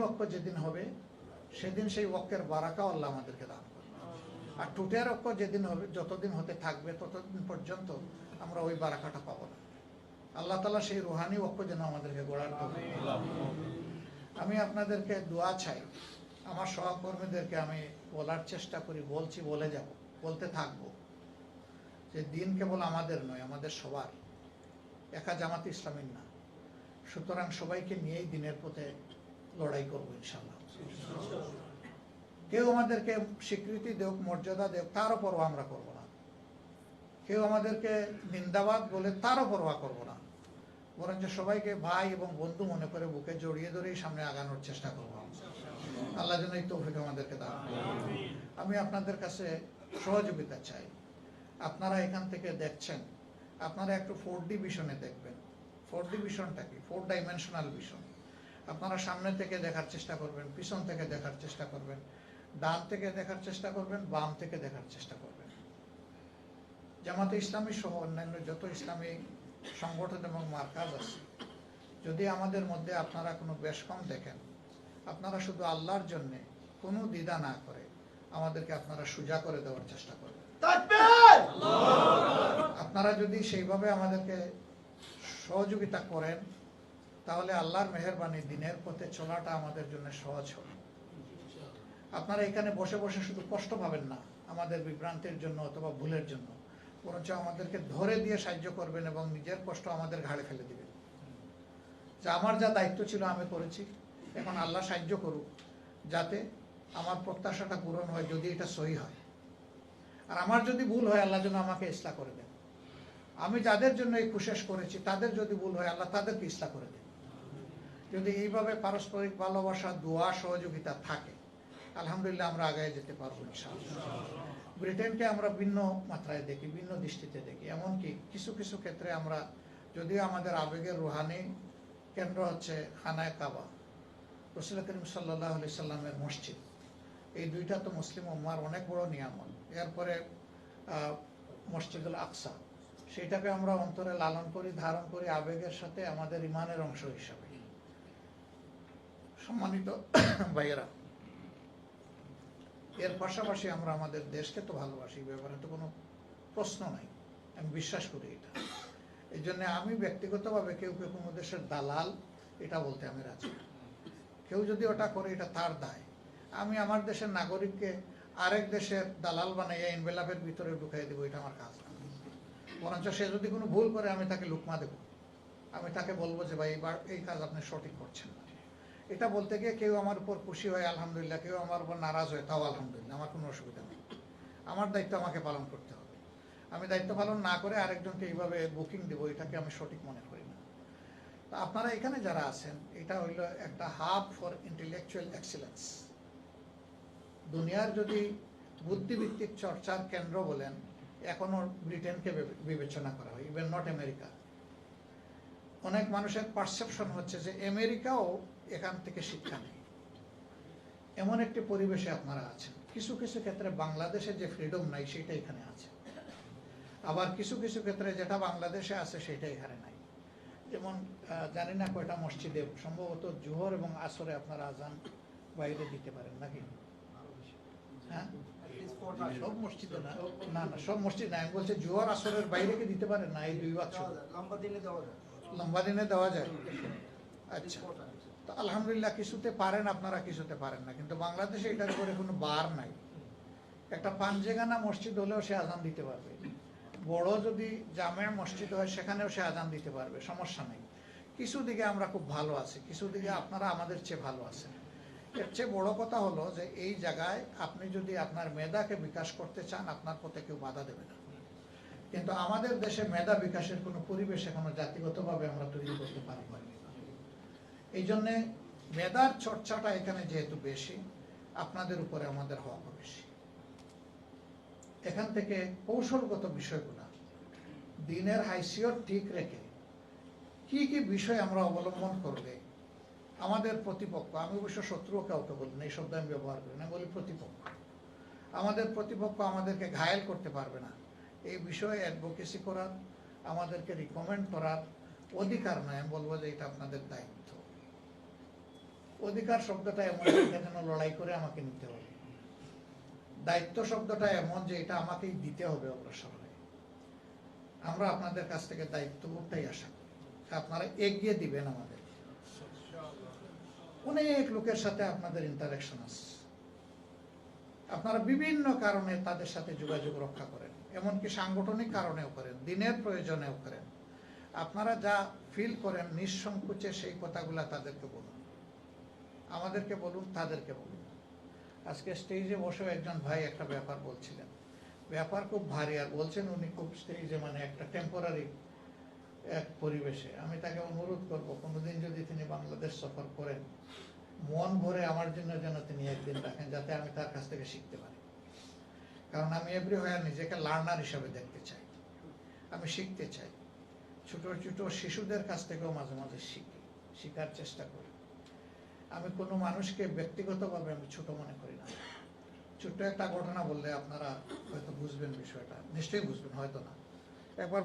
ওয়াক্ফ যেদিন হবে সেদিন সেই ওয়াক্ফের বারাকাও আল্লাহ আমাদেরকে দান করবে। আর টুটের ওয়াক্ফ যেদিন হবে, যতদিন হতে থাকবে ততদিন পর্যন্ত আমরা ওই বারাকাটা পাবো না। আল্লাহ তাআলা সেই রুহানি ওয়াক্ফ যেন আমাদেরকে গড়ার তৌফিক দান করেন। আমি আপনাদেরকে দোয়া চাই। আমার সহকর্মীদেরকে আমি বলার চেষ্টা করি, বলছি, বলে যাব, বলতে থাকবো যে দিন কেবল আমাদের নয়, আমাদের সবার, একা জামাত ইসলামীর না। সুতরাং সবাইকে নিয়েই দিনের পথে লড়াই করবো ইনশাআল্লাহ। কেউ আমাদেরকে স্বীকৃতি দেখ, মর্যাদা দেখ, তারও পরোয়া আমরা করবো না। কেউ আমাদেরকে নিন্দাবাদ বলে তারও পরোয়া করবো না। বরঞ্চ সবাইকে ভাই এবং বন্ধু মনে করে বুকে জড়িয়ে ধরেই সামনে আগানোর চেষ্টা করবো। আল্লাহ যেন এই তৌফিক আমাদেরকে দান করেন। আমি আপনাদের কাছে সহযোগিতা চাই। আপনারা এখান থেকে দেখছেন, আপনারা একটু 4D ভিশনে দেখবেন। 4D ভিশনটা কি? 4 ডাইমেনশনাল ভিশন। আপনারা সামনে থেকে দেখার চেষ্টা করবেন, পিছন থেকে দেখার চেষ্টা করবেন, ডান থেকে দেখার চেষ্টা করবেন, বাম থেকে দেখার চেষ্টা করবেন। জামাতে ইসলামী সহ অন্যান্য যত ইসলামী সংগঠন এবং মার্কাজ আছে, যদি আমাদের মধ্যে আপনারা কোনো বেশ কম দেখেন, আপনারা শুধু আল্লাহর জন্য কোনো দ্বিধা না করে আমাদেরকে আপনারা সুজা করে দেওয়ার চেষ্টা করবেন। আপনারা যদি সেইভাবে আমাদেরকে সহযোগিতা করেন, তাহলে আল্লাহর মেহেরবানি দিনের পথে চলাটা আমাদের জন্য সহজ হবে। আপনারা এখানে বসে বসে শুধু কষ্ট পাবেন না আমাদের বিভ্রান্তির জন্য অথবা ভুলের জন্য, বরঞ্চ আমাদেরকে ধরে দিয়ে সাহায্য করবেন এবং নিজের কষ্ট আমাদের ঘাড়ে ফেলে দিবেন। যে আমার যা দায়িত্ব ছিল আমি করেছি, এখন আল্লাহ সাহায্য করুক যাতে আমার প্রত্যাশাটা পূরণ হয়, যদি এটা সহি হয়। আর আমার যদি ভুল হয়, আল্লাহ যেন আমাকে ইসলাহ করে দেন। আমি যাদের জন্য এই কোশিশ করেছি, তাদের যদি ভুল হয়, আল্লাহ তাদেরকে ইসলাহ করে দেন। যদি এইভাবে পারস্পরিক ভালোবাসা, দোয়া, সহযোগিতা থাকে, আলহামদুলিল্লাহ আমরা আগায় যেতে পারবো ইনশাআল্লাহ। ব্রিটেনকে আমরা ভিন্ন মাত্রায় দেখি, ভিন্ন দৃষ্টিতে দেখি। এমনকি কিছু কিছু ক্ষেত্রে আমরা, যদিও আমাদের আবেগের রুহানি কেন্দ্র হচ্ছে খানায়ে কাবা, রাসূল করিম সাল্লাল্লাহু আলাইহি সাল্লামের মসজিদ, এই দুইটা তো মুসলিম উম্মার অনেক বড় নিয়ামত। এরপরে মসজিদুল আকসা, সেটাকে আমরা অন্তরে লালন করি, ধারণ করি আবেগের সাথে, আমাদের ইমানের অংশ হিসাবে। সম্মানিত ভাইয়েরা, এর পাশাপাশি আমরা আমাদের দেশকে তো ভালোবাসি, ব্যাপারে তো কোনো প্রশ্ন নাই, আমি বিশ্বাস করি এটা। এই জন্য আমি ব্যক্তিগতভাবে কেউ কেউ কোনো দেশের দালাল এটা বলতে আমি রাজি। কেউ যদি ওটা করে, এটা তার দায়। আমি আমার দেশের নাগরিককে আরেক দেশের দালাল বানাইয়া এনভেলাপের ভিতরে ঢুকাই দেবো, এটা আমার কাজ না। বরঞ্চ সে যদি কোনো ভুল করে, আমি তাকে লুকমা দেব, আমি তাকে বলবো যে ভাই এবার এই কাজ আপনি সঠিক করছেন না। এটা বলতে গিয়ে কেউ আমার উপর খুশি হয় আলহামদুলিল্লাহ, কেউ আমার উপর নারাজ হয় তাও আলহামদুলিল্লাহ, আমার কোনো অসুবিধা নেই। আমার দায়িত্ব আমাকে পালন করতে হবে। আমি দায়িত্ব পালন না করে আরেকজনকে এইভাবে বুকিং দেবো, এটাকে আমি সঠিক মনে করি না। তো আপনারা এখানে যারা আছেন, এটা হইল একটা হাব ফর ইন্টেলেকচুয়াল এক্সিলেন্স। দুনিয়ার যদি বুদ্ধিভিত্তিক চর্চার কেন্দ্র বলেন, এখনো ব্রিটেনকে বিবেচনা করা হয়, ইভেন নট আমেরিকা। অনেক মানুষের পারসেপশন হচ্ছে যে আমেরিকাও এখান থেকে শিক্ষা নেই। এমন একটি পরিবেশে আপনারা আছেন। কিছু কিছু ক্ষেত্রে বাংলাদেশে যে ফ্রিডম নাই, সেটা এখানে আছে। আবার কিছু কিছু ক্ষেত্রে যেটা বাংলাদেশে আছে, সেটা এখানে নাই। যেমন জানি না কয়টা মসজিদে, সম্ভবত জোহর এবং আসরে আপনারা আজান বাইরে দিতে পারেন নাকি? হ্যাঁ, সব মসজিদে না, না না সব মসজিদ না, আমি বলছি জোহর আসরের বাইরে কি দিতে পারেন না? এই দুই ওয়াক্ত লম্বা দিনে দেওয়া যায়। আচ্ছা, তো আলহামদুলিল্লাহ কিছুতে পারেন আপনারা, কিছুতে পারেন না। কিন্তু বাংলাদেশে এটার উপরে কোনো বার নাই। একটা পাঞ্জেগানা মসজিদ হলেও সে আজান দিতে পারবে, বড় যদি জামে মসজিদ হয় সেখানেও সে আজান দিতে পারবে, সমস্যা নেই। কিছু দিকে আমরা খুব ভালো আছি, কিছু দিকে আপনারা আমাদের চেয়ে ভালো আছেন। এর চেয়ে বড় কথা হলো যে এই জায়গায় আপনি যদি আপনার মেধাকে বিকাশ করতে চান, আপনার পথে কেউ বাধা দেবে না। কিন্তু আমাদের দেশে মেধা বিকাশের কোনো পরিবেশ এখনো জাতিগতভাবে আমরা তৈরি করতে পারি। এই জন্যে মেধার চর্চাটা এখানে যেহেতু বেশি, আপনাদের উপরে আমাদের হওয়া বেশি। এখান থেকে কৌশলগত বিষয়গুলো, দিনের হাইসিয়ত ঠিক রেখে কি কি বিষয় আমরা অবলম্বন করলে আমাদের প্রতিপক্ষ, আমি অবশ্য শত্রু কাউকে বলি না, এই শব্দ আমি ব্যবহার করি না, বলি প্রতিপক্ষ, আমাদের প্রতিপক্ষ আমাদেরকে ঘায়েল করতে পারবে না, এই বিষয়ে অ্যাডভোকেসি করার, আমাদেরকে রিকমেন্ড করার অধিকার নয়। আমি বলবো যে এটা আপনাদের দায়িত্ব। অধিকার শব্দটা এমন এটা যেন লড়াই করে আমাকে নিতে হবে। দায়িত্ব শব্দটা এমন যে এটা আমাকেই দিতে হবে অগ্রসর হয়ে। আমরা আপনাদের কাছ থেকে দায়িত্ববোধটাই আশা করি, আপনারা এগিয়ে দিবেন আমাদের। অনেক লোকের সাথে আপনাদের ইন্টারাকশন আছে, আপনারা বিভিন্ন কারণে তাদের সাথে যোগাযোগ রক্ষা করেন, এমনকি সাংগঠনিক কারণেও করেন, দিনের প্রয়োজনেও করেন। আপনারা যা ফিল করেন নিঃসংকোচে সেই কথাগুলা তাদেরকে বলুন, আমাদেরকে বলুন, তাদেরকে বলুন। আজকে স্টেজে বসেও একজন ভাই একটা ব্যাপার বলছিলেন, ব্যাপার খুব ভারী, আর বলছেন উনি খুব স্টেজে মানে একটা টেম্পোরারি এক পরিবেশে। আমি তাকে অনুরোধ করব কোনোদিন যদি তিনি বাংলাদেশ সফর করেন, মন ভরে আমার জন্য যেন তিনি একদিন রাখেন, যাতে আমি তার কাছ থেকে শিখতে পারি। কারণ আমি এভরিহোয়ার নিজেকে লার্নার হিসাবে দেখতে চাই, আমি শিখতে চাই। ছোট ছোট শিশুদের কাছ থেকেও মাঝে মাঝে শিখার চেষ্টা করি। আমি কোনো মানুষকে ব্যক্তিগতভাবে আমি ছোট মনে করি না। ছোট্ট একটা ঘটনা বললে আপনারা হয়তো বুঝবেন বিষয়টা, নিশ্চয়ই বুঝবেন, হয়তো না। একবার